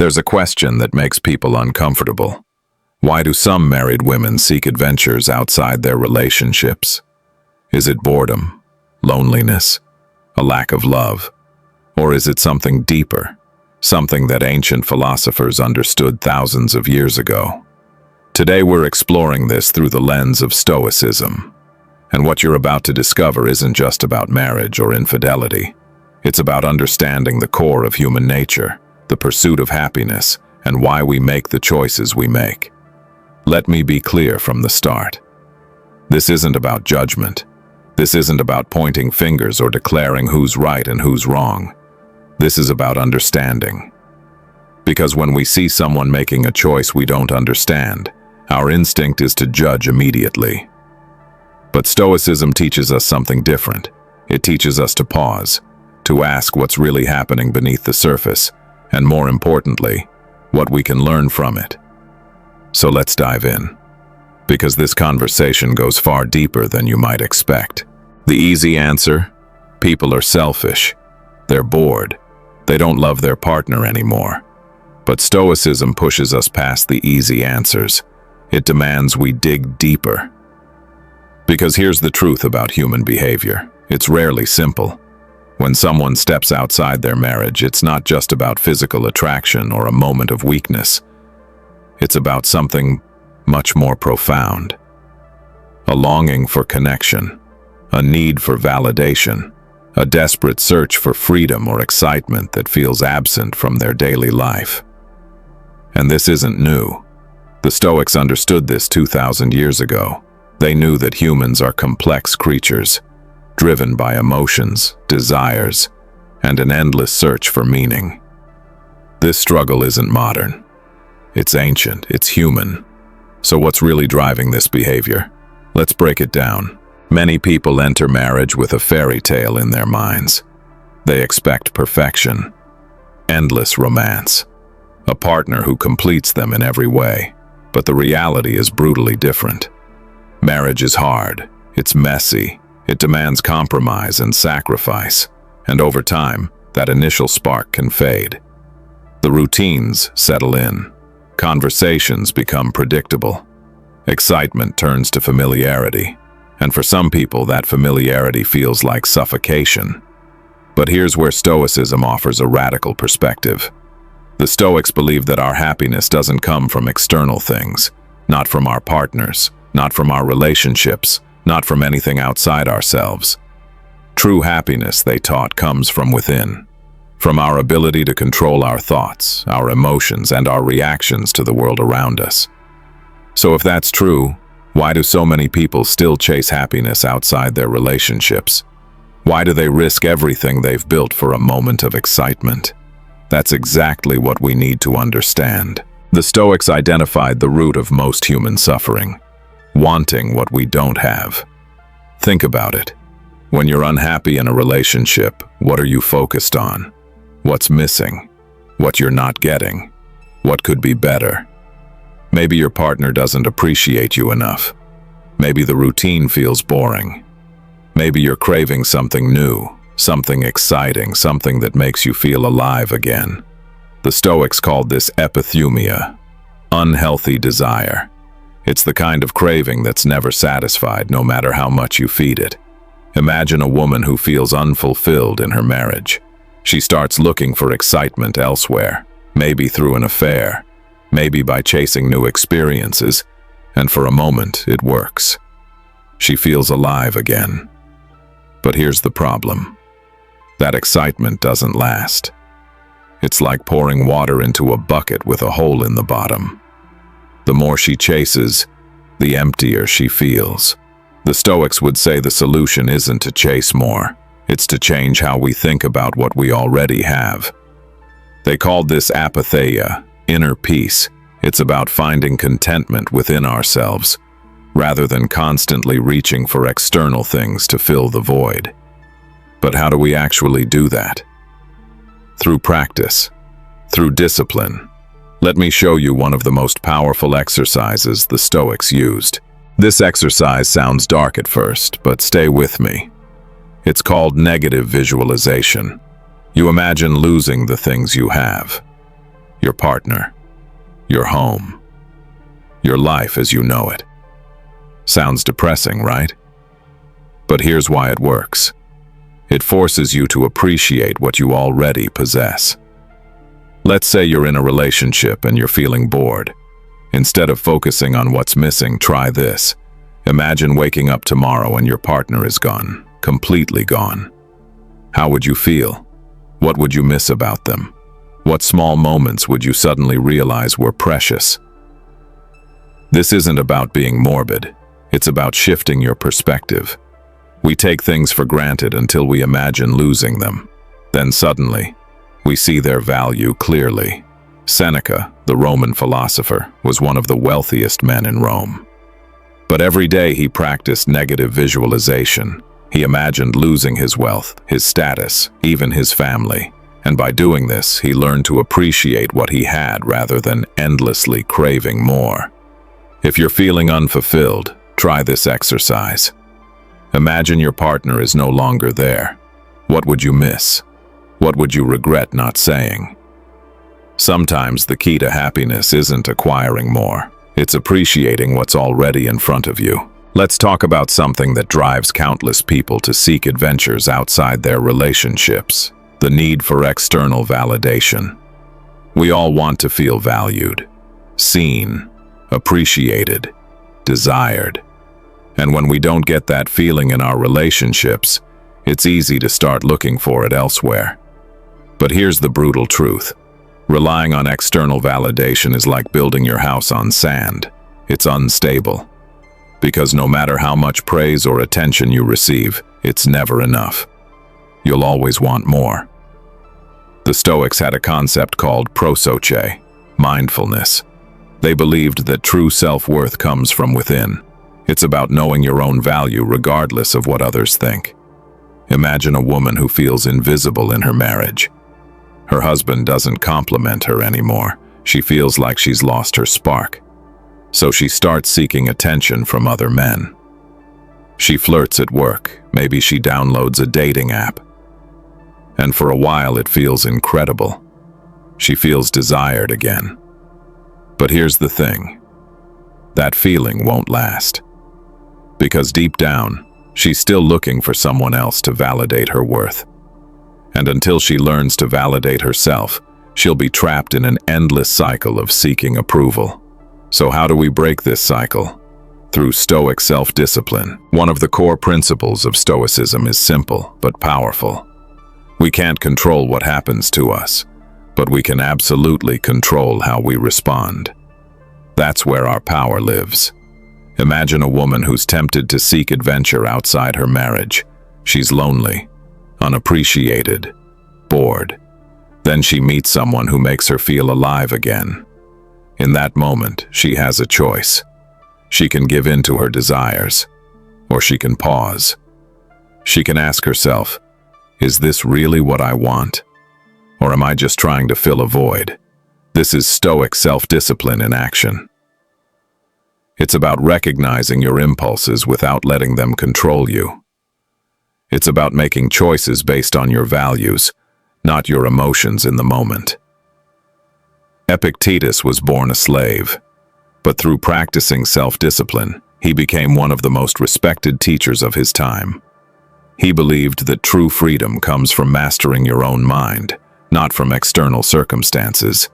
There's a question that makes people uncomfortable. Why do some married women seek adventures outside their relationships? Is it boredom, loneliness, a lack of love? Or is it something deeper, something that ancient philosophers understood thousands of years ago? Today we're exploring this through the lens of Stoicism. And what you're about to discover isn't just about marriage or infidelity. It's about understanding the core of human nature, the pursuit of happiness, and why we make the choices we make. Let me be clear from the start. This isn't about judgment. This isn't about pointing fingers or declaring who's right and who's wrong. This is about understanding. Because when we see someone making a choice we don't understand, our instinct is to judge immediately. But Stoicism teaches us something different. It teaches us to pause, to ask what's really happening beneath the surface, and more importantly, what we can learn from it. So let's dive in, because this conversation goes far deeper than you might expect. The easy answer: people are selfish. They're bored. They don't love their partner anymore. But Stoicism pushes us past the easy answers. It demands we dig deeper. Because here's the truth about human behavior. It's rarely simple. When someone steps outside their marriage, it's not just about physical attraction or a moment of weakness. It's about something much more profound. A longing for connection, a need for validation, a desperate search for freedom or excitement that feels absent from their daily life. And this isn't new. The Stoics understood this 2,000 years ago. They knew that humans are complex creatures, driven by emotions, desires, and an endless search for meaning. This struggle isn't modern. It's ancient, it's human. So what's really driving this behavior? Let's break it down. Many people enter marriage with a fairy tale in their minds. They expect perfection, endless romance, a partner who completes them in every way. But the reality is brutally different. Marriage is hard, it's messy, it demands compromise and sacrifice, and over time, that initial spark can fade. The routines settle in, conversations become predictable, excitement turns to familiarity, and for some people that familiarity feels like suffocation. But here's where Stoicism offers a radical perspective. The Stoics believe that our happiness doesn't come from external things, not from our partners, not from our relationships, not from anything outside ourselves. True happiness, they taught, comes from within, from our ability to control our thoughts, our emotions, and our reactions to the world around us. So if that's true, why do so many people still chase happiness outside their relationships? Why do they risk everything they've built for a moment of excitement? That's exactly what we need to understand. The Stoics identified the root of most human suffering: wanting what we don't have. Think about it. When you're unhappy in a relationship, what are you focused on? What's missing? What you're not getting? What could be better? Maybe your partner doesn't appreciate you enough. Maybe the routine feels boring. Maybe you're craving something new, something exciting, something that makes you feel alive again. The Stoics called this epithumia, unhealthy desire. It's the kind of craving that's never satisfied, no matter how much you feed it. Imagine a woman who feels unfulfilled in her marriage. She starts looking for excitement elsewhere, maybe through an affair, maybe by chasing new experiences, and for a moment it works. She feels alive again. But here's the problem. That excitement doesn't last. It's like pouring water into a bucket with a hole in the bottom. The more she chases, the emptier she feels. The Stoics would say the solution isn't to chase more, it's to change how we think about what we already have. They called this apatheia, inner peace. It's about finding contentment within ourselves, rather than constantly reaching for external things to fill the void. But how do we actually do that? Through practice, through discipline. Let me show you one of the most powerful exercises the Stoics used. This exercise sounds dark at first, but stay with me. It's called negative visualization. You imagine losing the things you have. your partner, your home, your life as you know it. Sounds depressing, right? But here's why it works. It forces you to appreciate what you already possess. Let's say you're in a relationship and you're feeling bored. Instead of focusing on what's missing, try this. Imagine waking up tomorrow and your partner is gone, completely gone. How would you feel? What would you miss about them? What small moments would you suddenly realize were precious? This isn't about being morbid. It's about shifting your perspective. We take things for granted until we imagine losing them. Then suddenly, we see their value clearly. Seneca, the Roman philosopher, was one of the wealthiest men in Rome. But every day he practiced negative visualization. He imagined losing his wealth, his status, even his family. And by doing this, he learned to appreciate what he had rather than endlessly craving more. If you're feeling unfulfilled, try this exercise. Imagine your partner is no longer there. What would you miss? What would you regret not saying? Sometimes the key to happiness isn't acquiring more. It's appreciating what's already in front of you. Let's talk about something that drives countless people to seek adventures outside their relationships: the need for external validation. We all want to feel valued, seen, appreciated, desired. And when we don't get that feeling in our relationships, it's easy to start looking for it elsewhere. But here's the brutal truth. Relying on external validation is like building your house on sand. It's unstable. Because no matter how much praise or attention you receive, it's never enough. You'll always want more. The Stoics had a concept called prosoche, mindfulness. They believed that true self-worth comes from within. It's about knowing your own value regardless of what others think. Imagine a woman who feels invisible in her marriage. Her husband doesn't compliment her anymore. She feels like she's lost her spark. So she starts seeking attention from other men. She flirts at work. Maybe she downloads a dating app. And for a while it feels incredible. She feels desired again. But here's the thing. That feeling won't last. Because deep down, she's still looking for someone else to validate her worth. And until she learns to validate herself, she'll be trapped in an endless cycle of seeking approval. So how do we break this cycle? Through Stoic self-discipline. One of the core principles of Stoicism is simple but powerful. We can't control what happens to us, but we can absolutely control how we respond. That's where our power lives. Imagine a woman who's tempted to seek adventure outside her marriage. She's lonely, unappreciated, bored. Then she meets someone who makes her feel alive again. In that moment, she has a choice. She can give in to her desires, or she can pause. She can ask herself, is this really what I want? Or am I just trying to fill a void? This is Stoic self-discipline in action. It's about recognizing your impulses without letting them control you. It's about making choices based on your values, not your emotions in the moment. Epictetus was born a slave, but through practicing self-discipline, he became one of the most respected teachers of his time. He believed that true freedom comes from mastering your own mind, not from external circumstances.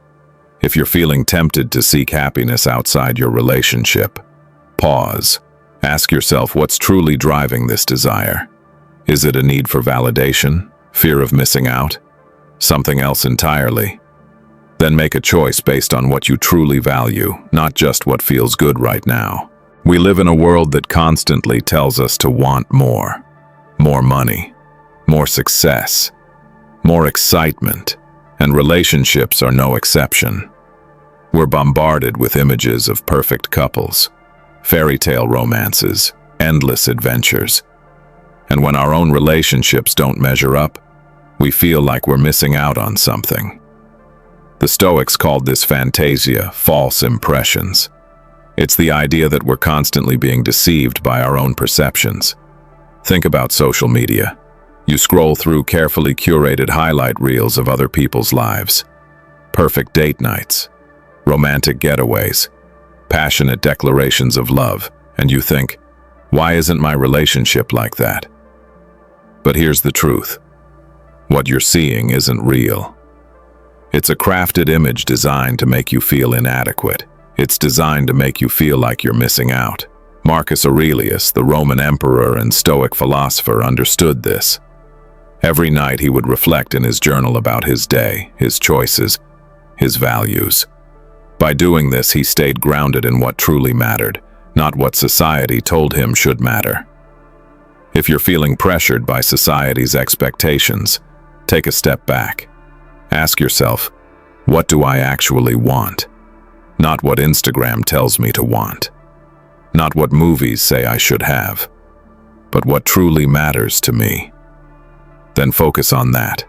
If you're feeling tempted to seek happiness outside your relationship, pause. Ask yourself what's truly driving this desire. Is it a need for validation? Fear of missing out? Something else entirely? Then make a choice based on what you truly value, not just what feels good right now. We live in a world that constantly tells us to want more. More money, more success, more excitement, and relationships are no exception. We're bombarded with images of perfect couples, fairy tale romances, endless adventures. And when our own relationships don't measure up, we feel like we're missing out on something. The Stoics called this fantasia false impressions. It's the idea that we're constantly being deceived by our own perceptions. Think about social media. You scroll through carefully curated highlight reels of other people's lives. perfect date nights, romantic getaways, passionate declarations of love, and you think, why isn't my relationship like that? But here's the truth. What you're seeing isn't real. It's a crafted image designed to make you feel inadequate. It's designed to make you feel like you're missing out. Marcus Aurelius, the Roman emperor and Stoic philosopher, understood this. Every night he would reflect in his journal about his day, his choices, his values. By doing this, he stayed grounded in what truly mattered, not what society told him should matter. If you're feeling pressured by society's expectations, take a step back. Ask yourself, what do I actually want? Not what Instagram tells me to want. Not what movies say I should have, but what truly matters to me. Then focus on that,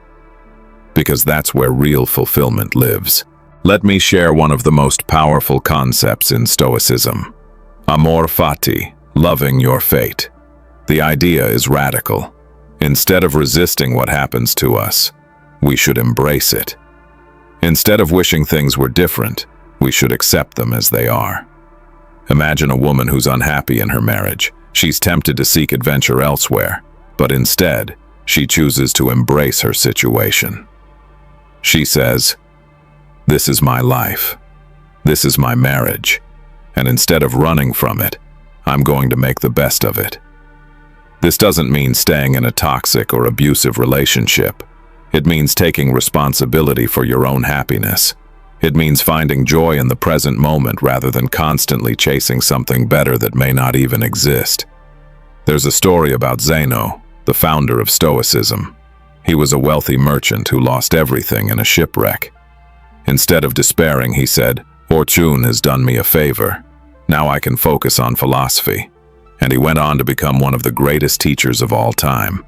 because that's where real fulfillment lives. Let me share one of the most powerful concepts in Stoicism. Amor fati, loving your fate. The idea is radical. Instead of resisting what happens to us, we should embrace it. Instead of wishing things were different, we should accept them as they are. Imagine a woman who's unhappy in her marriage. She's tempted to seek adventure elsewhere, but instead, she chooses to embrace her situation. She says, "This is my life. This is my marriage. And instead of running from it, I'm going to make the best of it." This doesn't mean staying in a toxic or abusive relationship. It means taking responsibility for your own happiness. It means finding joy in the present moment rather than constantly chasing something better that may not even exist. There's a story about Zeno, the founder of Stoicism. He was a wealthy merchant who lost everything in a shipwreck. Instead of despairing, he said, "Fortune has done me a favor. Now I can focus on philosophy." And he went on to become one of the greatest teachers of all time.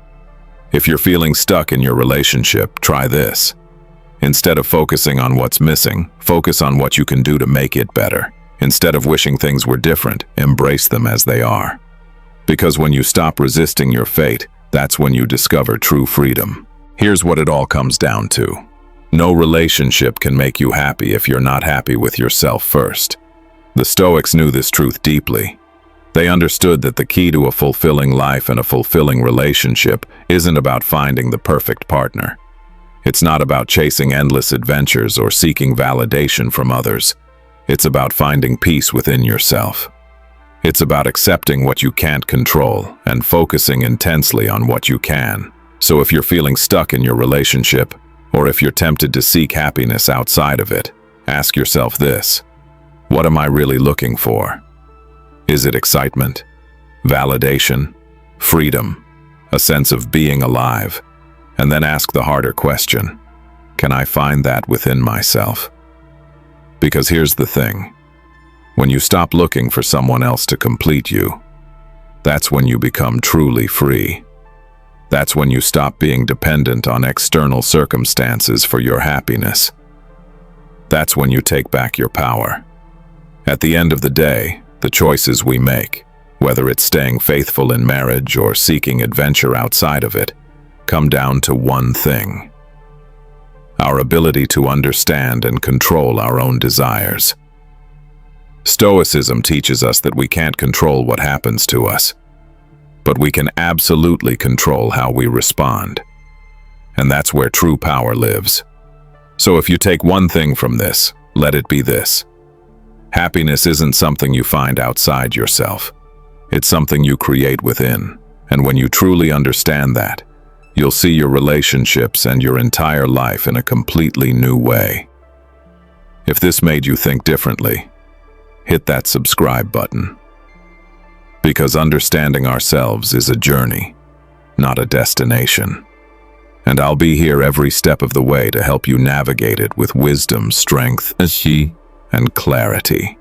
If you're feeling stuck in your relationship, try this. Instead of focusing on what's missing, focus on what you can do to make it better. Instead of wishing things were different, embrace them as they are. Because when you stop resisting your fate, that's when you discover true freedom. Here's what it all comes down to. No relationship can make you happy if you're not happy with yourself first. The Stoics knew this truth deeply. They understood that the key to a fulfilling life and a fulfilling relationship isn't about finding the perfect partner. It's not about chasing endless adventures or seeking validation from others. It's about finding peace within yourself. It's about accepting what you can't control and focusing intensely on what you can. So if you're feeling stuck in your relationship, or if you're tempted to seek happiness outside of it, ask yourself this: what am I really looking for? Is it excitement, validation, freedom, a sense of being alive? And then ask the harder question: can I find that within myself? Because here's the thing. When you stop looking for someone else to complete you, that's when you become truly free. That's when you stop being dependent on external circumstances for your happiness. That's when you take back your power. At the end of the day, the choices we make, whether it's staying faithful in marriage or seeking adventure outside of it, come down to one thing: our ability to understand and control our own desires. Stoicism teaches us that we can't control what happens to us, but we can absolutely control how we respond. And that's where true power lives. So if you take one thing from this, let it be this: happiness isn't something you find outside yourself. It's something you create within. And when you truly understand that, you'll see your relationships and your entire life in a completely new way. If this made you think differently, hit that subscribe button. Because understanding ourselves is a journey, not a destination. And I'll be here every step of the way to help you navigate it with wisdom, strength, and clarity.